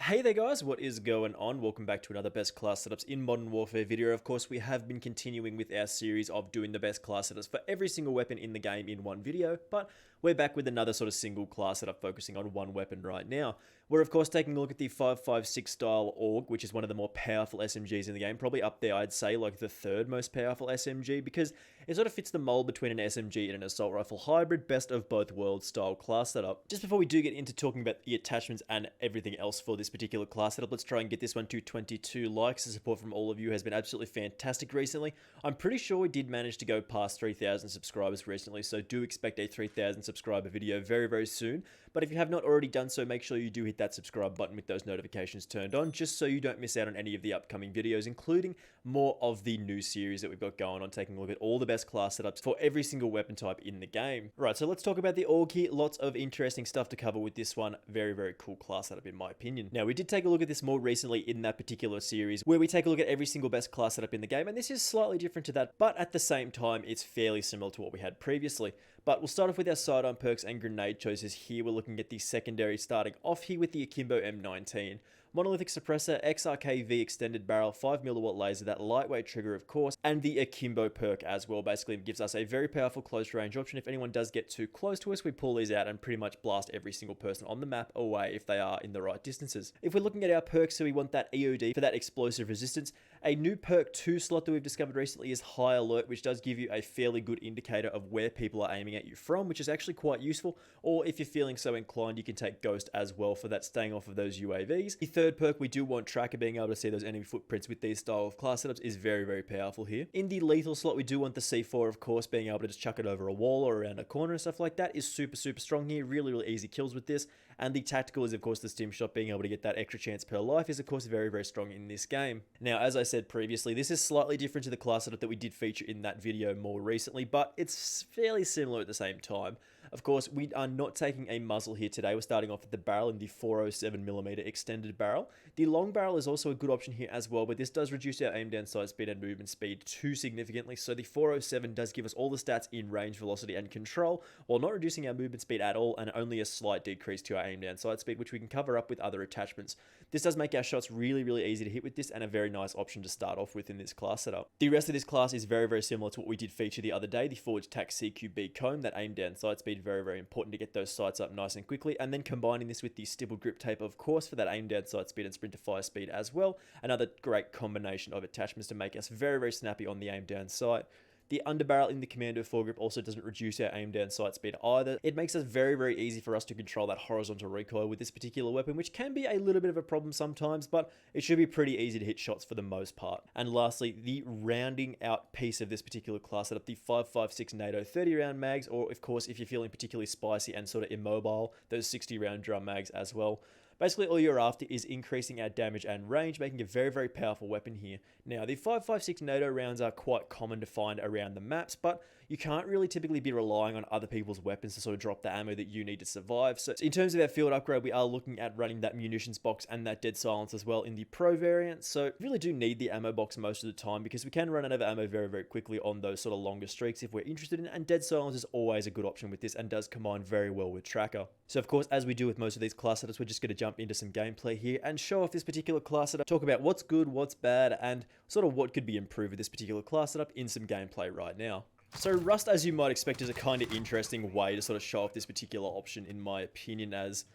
Hey there guys, what is going on? Welcome back to another best class setups in Modern Warfare video. Of course, we have been continuing with our series of doing the best class setups for every single weapon in the game in one video, but we're back with another sort of single class setup focusing on one weapon right now. We're of course taking a look at the 5.56 style AUG, which is one of the more powerful SMGs in the game, probably up there I'd say like the third most powerful SMG because it sort of fits the mold between an SMG and an assault rifle hybrid, best of both worlds style class setup. Just before we do get into talking about the attachments and everything else for this particular class setup, let's try and get this one to 22 likes. The support from all of you has been absolutely fantastic recently. I'm pretty sure we did manage to go past 3,000 subscribers recently, so do expect a 3,000 subscriber video very, very soon. But if you have not already done so, make sure you do hit that subscribe button with those notifications turned on, just so you don't miss out on any of the upcoming videos, including more of the new series that we've got going on, taking a look at all the best class setups for every single weapon type in the game. Right, so let's talk about the AUG here. Lots of interesting stuff to cover with this one. Very, very cool class setup in my opinion. Now, we did take a look at this more recently in that particular series, where we take a look at every single best class setup in the game, and this is slightly different to that, but at the same time, it's fairly similar to what we had previously. But we'll start off with our sidearm perks and grenade choices here. We're looking at the secondary, starting off here with the Akimbo M19. Monolithic suppressor, XRKV extended barrel, 5mm laser, that lightweight trigger of course, and the Akimbo perk as well. Basically gives us a very powerful close range option. If anyone does get too close to us, we pull these out and pretty much blast every single person on the map away if they are in the right distances. If we're looking at our perks, so we want that EOD for that explosive resistance. A new perk 2 slot that we've discovered recently is High Alert, which does give you a fairly good indicator of where people are aiming at you from, which is actually quite useful. Or if you're feeling so inclined, you can take Ghost as well for that, staying off of those UAVs. The third perk, we do want Tracker. Being able to see those enemy footprints with these style of class setups is very, very powerful here. In the lethal slot, we do want the C4, of course. Being able to just chuck it over a wall or around a corner and stuff like that is super, super strong here. Really, really easy kills with this. And the tactical is, of course, the stim shot. Being able to get that extra chance per life is, of course, very, very strong in this game. Now, as I said previously, this is slightly different to the class setup that we did feature in that video more recently, but it's fairly similar at the same time. Of course, we are not taking a muzzle here today. We're starting off with the barrel in the 407mm extended barrel. The long barrel is also a good option here as well, but this does reduce our aim down sight speed and movement speed too significantly. So the 407 does give us all the stats in range, velocity, and control, while not reducing our movement speed at all, and only a slight decrease to our aim down sight speed, which we can cover up with other attachments. This does make our shots really, really easy to hit with this, and a very nice option to start off with in this class setup. The rest of this class is very, very similar to what we did feature the other day, the Forge Tac CQB Comb, that aim down sight speed, very, very important to get those sights up nice and quickly, and then combining this with the Stipple Grip Tape, of course, for that aim down sight speed and sprint to fire speed as well. Another great combination of attachments to make us very, very snappy on the aim down sight. The underbarrel in the Commando foregrip also doesn't reduce our aim down sight speed either. It makes it very, very easy for us to control that horizontal recoil with this particular weapon, which can be a little bit of a problem sometimes, but it should be pretty easy to hit shots for the most part. And lastly, the rounding out piece of this particular class setup, the 5.56 NATO 30 round mags, or of course, if you're feeling particularly spicy and sort of immobile, those 60 round drum mags as well. Basically, all you're after is increasing our damage and range, making a very, very powerful weapon here. Now, the 5.56 NATO rounds are quite common to find around the maps, but you can't really typically be relying on other people's weapons to sort of drop the ammo that you need to survive. So in terms of our field upgrade, we are looking at running that munitions box and that dead silence as well in the pro variant. So we really do need the ammo box most of the time because we can run out of ammo very, very quickly on those sort of longer streaks if we're interested in, and dead silence is always a good option with this and does combine very well with Tracker. So of course, as we do with most of these class setups, we're just going to jump into some gameplay here and show off this particular class setup, talk about what's good, what's bad, and sort of what could be improved with this particular class setup in some gameplay right now. So Rust, as you might expect, is a kind of interesting way to sort of show off this particular option in my opinion, as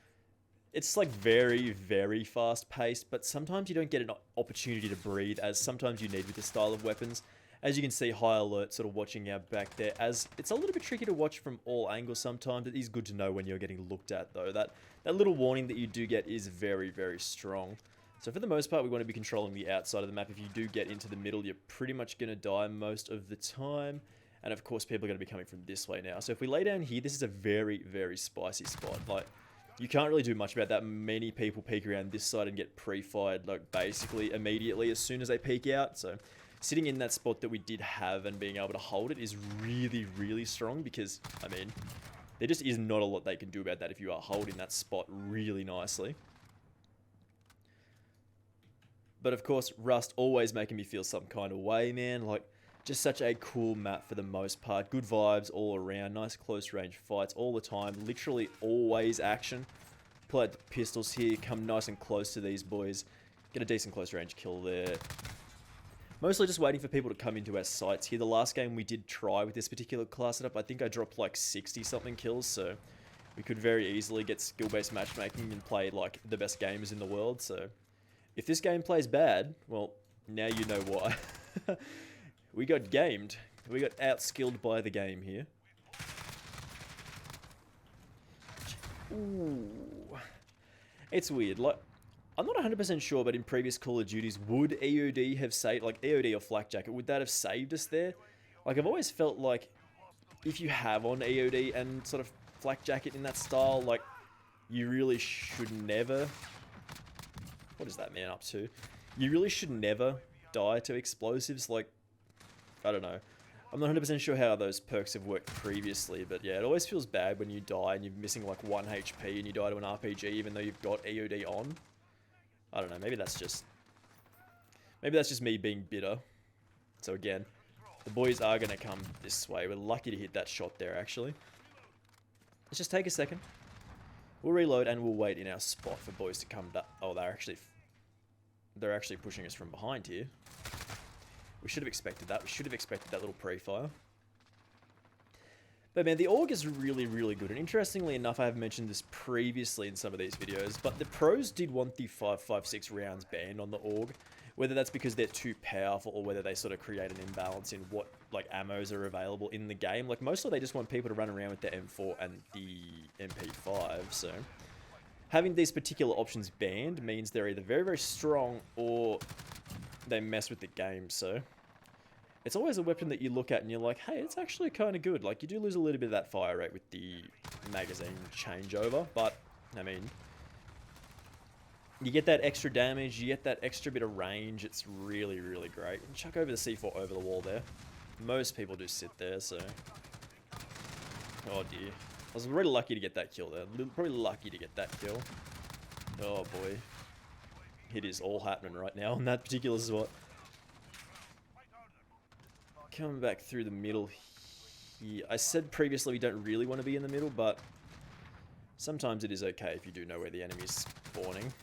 it's like very, very fast paced, but sometimes you don't get an opportunity to breathe, as sometimes you need with this style of weapons. As you can see, High Alert sort of watching our back there, as it's a little bit tricky to watch from all angles sometimes. It is good to know when you're getting looked at though. That little warning that you do get is very, very strong. So for the most part, we want to be controlling the outside of the map. If you do get into the middle, you're pretty much going to die most of the time. And of course, people are going to be coming from this way now. So if we lay down here, this is a very, very spicy spot. Like, you can't really do much about that. Many people peek around this side and get pre-fired, like, basically immediately as soon as they peek out. So sitting in that spot that we did have and being able to hold it is really, really strong because, I mean, there just is not a lot they can do about that if you are holding that spot really nicely. But of course, Rust always making me feel some kind of way, man. Like, just such a cool map for the most part. Good vibes all around. Nice close range fights all the time. Literally always action. Pull out the pistols here, come nice and close to these boys. Get a decent close range kill there. Mostly just waiting for people to come into our sights here. The last game we did try with this particular class setup, I think I dropped like 60 something kills, so we could very easily get skill-based matchmaking and play like the best gamers in the world. So if this game plays bad, well, now you know why. We got gamed. We got outskilled by the game here. Ooh. It's weird. Like, I'm not 100% sure, but in previous Call of Duties, would AUD have saved, like AUD or Flak Jacket, would that have saved us there? Like, I've always felt like if you have on AUD and sort of Flak Jacket in that style, like, you really should never... What is that man up to? You really should never die to explosives. Like, I don't know. I'm not 100% sure how those perks have worked previously, but yeah, it always feels bad when you die and you're missing like 1 HP and you die to an RPG even though you've got AUD on. I don't know, maybe that's just me being bitter. So again, the boys are going to come this way. We're lucky to hit that shot there, actually. Let's just take a second. We'll reload and we'll wait in our spot for boys to come down. Oh, they're actually pushing us from behind here. We should have expected that. We should have expected that little pre-fire. But man, the AUG is really, really good. And interestingly enough, I have mentioned this previously in some of these videos, but the pros did want the 5.56 rounds banned on the AUG. Whether that's because they're too powerful or whether they sort of create an imbalance in what like ammos are available in the game. Like mostly they just want people to run around with the M4 and the MP5. So having these particular options banned means they're either very, very strong or they mess with the game. So it's always a weapon that you look at and you're like, hey, it's actually kind of good. Like, you do lose a little bit of that fire rate with the magazine changeover, but, I mean, you get that extra damage, you get that extra bit of range. It's really, really great. And chuck over the C4 over the wall there. Most people do sit there, so... Oh, dear. I was really lucky to get that kill there. Probably lucky to get that kill. Oh, boy. It is all happening right now on that particular spot. Coming back through the middle here. I said previously we don't really want to be in the middle, but sometimes it is okay if you do know where the enemy's spawning.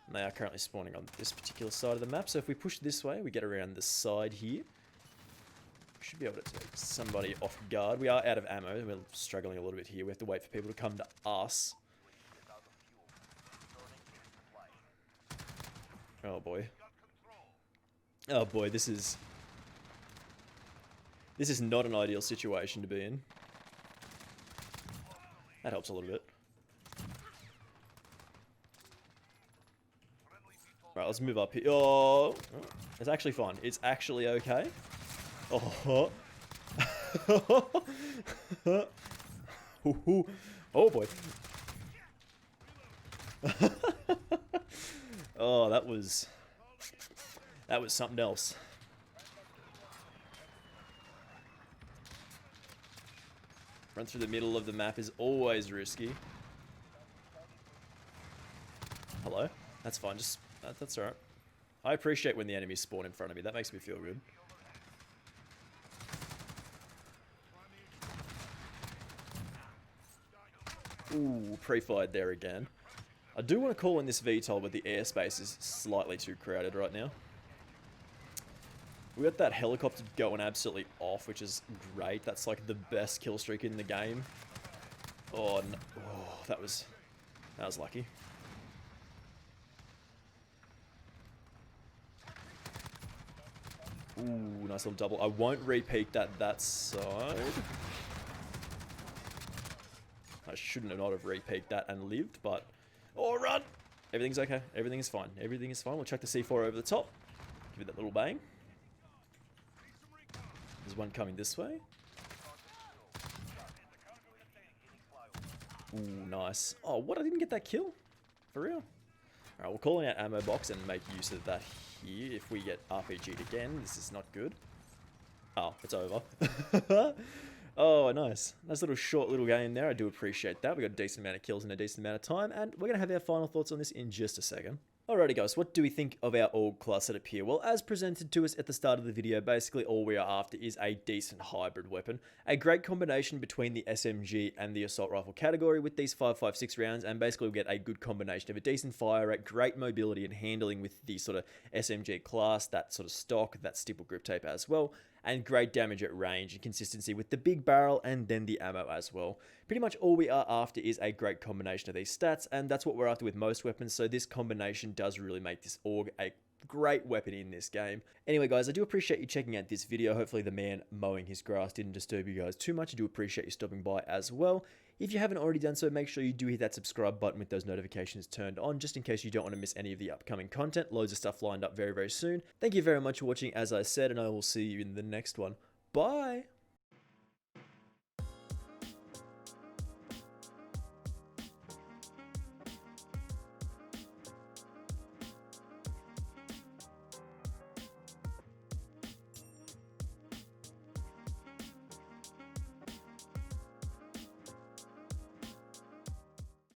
And they are currently spawning on this particular side of the map, so if we push this way, we get around the side here. We should be able to take somebody off guard. We are out of ammo. We're struggling a little bit here. We have to wait for people to come to us. Oh boy. Oh boy, this is not an ideal situation to be in. That helps a little bit. Right, let's move up here. Oh, it's actually fine. It's actually okay. Oh, oh boy. Oh, that was something else. Run through the middle of the map is always risky. Hello? That's fine, just... That's alright. I appreciate when the enemies spawn in front of me. That makes me feel good. Ooh, pre-fired there again. I do want to call in this VTOL, but the airspace is slightly too crowded right now. We got that helicopter going absolutely off, which is great. That's like the best kill streak in the game. Oh, no. Oh, that was lucky. Ooh, nice little double. I won't repeat that side. I shouldn't have not have repeated that and lived, but... Oh, run! Everything's okay. Everything is fine. Everything is fine. We'll chuck the C4 over the top. Give it that little bang. There's one coming this way. Ooh, nice. Oh, what? I didn't get that kill? For real? Alright, we'll call in our ammo box and make use of that here. If we get RPG'd again, this is not good. Oh, it's over. Oh, nice. Nice little short little game there. I do appreciate that. We got a decent amount of kills in a decent amount of time. And we're going to have our final thoughts on this in just a second. Alrighty guys, what do we think of our AUG class setup here? Well, as presented to us at the start of the video, basically all we are after is a decent hybrid weapon. A great combination between the SMG and the assault rifle category with these 5.56 rounds, and basically we get a good combination of a decent fire rate, great mobility and handling with the sort of SMG class, that sort of stock, that stipple grip tape as well, and great damage at range and consistency with the big barrel and then the ammo as well. Pretty much all we are after is a great combination of these stats, and that's what we're after with most weapons, so this combination does really make this AUG a great weapon in this game. Anyway guys, I do appreciate you checking out this video. Hopefully the man mowing his grass didn't disturb you guys too much. I do appreciate you stopping by as well. If you haven't already done so, make sure you do hit that subscribe button with those notifications turned on, just in case you don't want to miss any of the upcoming content. Loads of stuff lined up very, very soon. Thank you very much for watching, as I said, and I will see you in the next one. Bye!